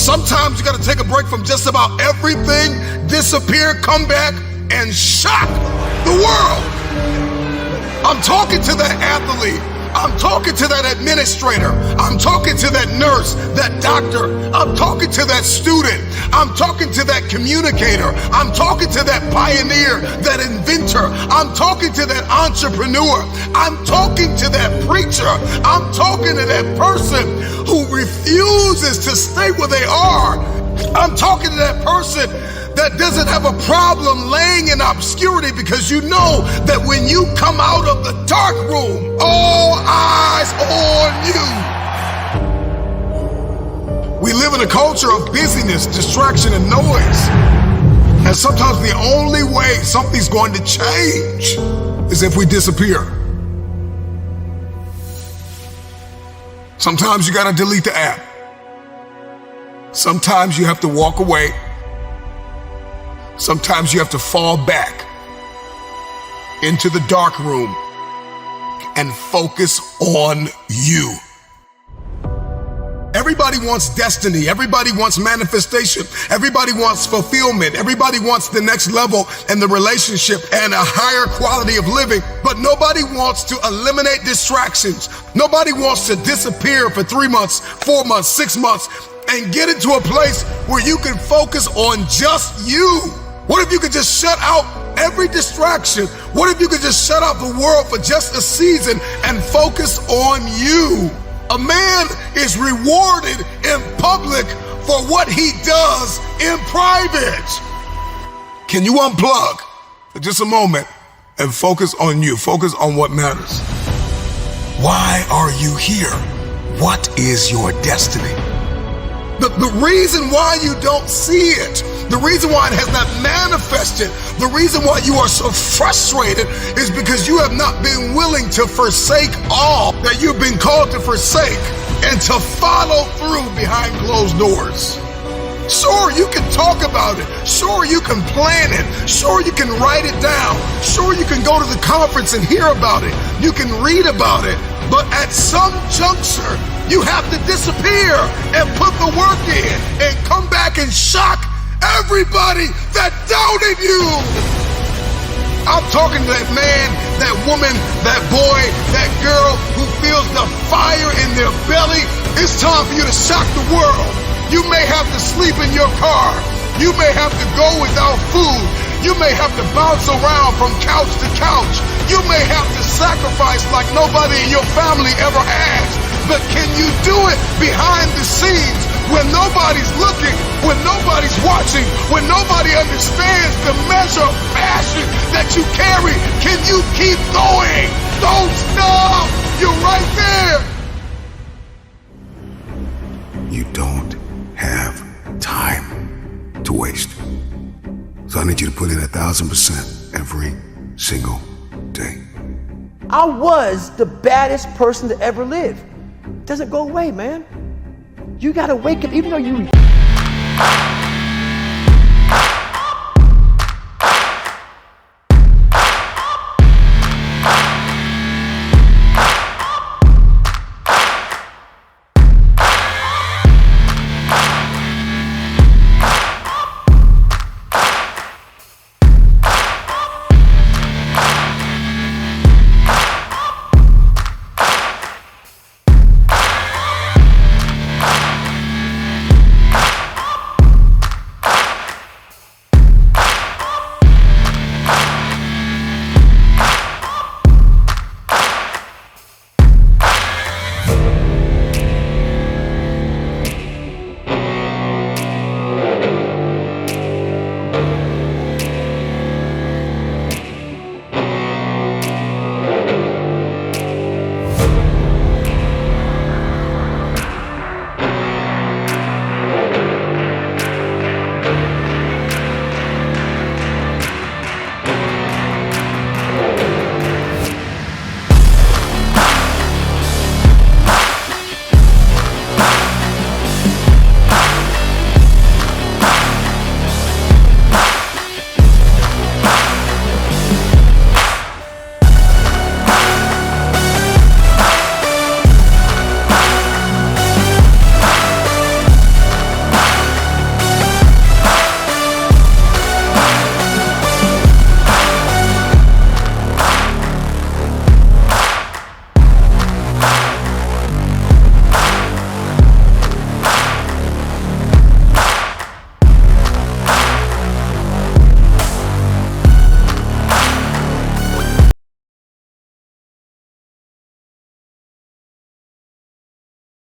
Sometimes you gotta take a break from just about everything, disappear, come back, and shock the world. I'm talking to that athlete. I'm talking to that administrator. I'm talking to that nurse, that doctor. I'm talking to that student. I'm talking to that communicator. I'm talking to that pioneer, that inventor. I'm talking to that entrepreneur. I'm talking to that preacher. I'm talking to that person who refuses to stay where they are. I'm talking to that person that doesn't have a problem laying in obscurity, because you know that when you come out of the dark room, all eyes on you. We live in a culture of busyness, distraction, and noise. And sometimes the only way something's going to change is if we disappear. Sometimes you gotta delete the app. Sometimes you have to walk away. Sometimes you have to fall back into the dark room and focus on you. Everybody wants destiny. Everybody wants manifestation. Everybody wants fulfillment. Everybody wants the next level in the relationship and a higher quality of living. But nobody wants to eliminate distractions. Nobody wants to disappear for 3 months, 4 months, 6 months, and get into a place where you can focus on just you. What if you could just shut out every distraction? What if you could just shut out the world for just a season and focus on you? A man is rewarded in public for what he does in private. Can you unplug for just a moment and focus on you? Focus on what matters. Why are you here? What is your destiny? The reason why you don't see it, the reason why it has not manifested, the reason why you are so frustrated is because you have not been willing to forsake all that you've been called to forsake and to follow through behind closed doors. Sure, you can talk about it. Sure, you can plan it. Sure, you can write it down. Sure, you can go to the conference and hear about it. You can read about it. But at some juncture, you have to disappear and put the work in and come back and shock everybody that doubted you. I'm talking to that man, that woman, that boy, that girl who feels the fire in their belly. It's time for you to shock the world. You may have to sleep in your car. You may have to go without food. You may have to bounce around from couch to couch. You may have to sacrifice like nobody in your family ever has. But can you do it behind the scenes when nobody's looking, when nobody's watching, when nobody understands the measure of passion that you carry? Can you keep going? Don't stop. You're right there. You don't have time to waste. So I need you to put in 1,000% every single day. I was the baddest person to ever live. Doesn't go away, man. You gotta wake up, even though you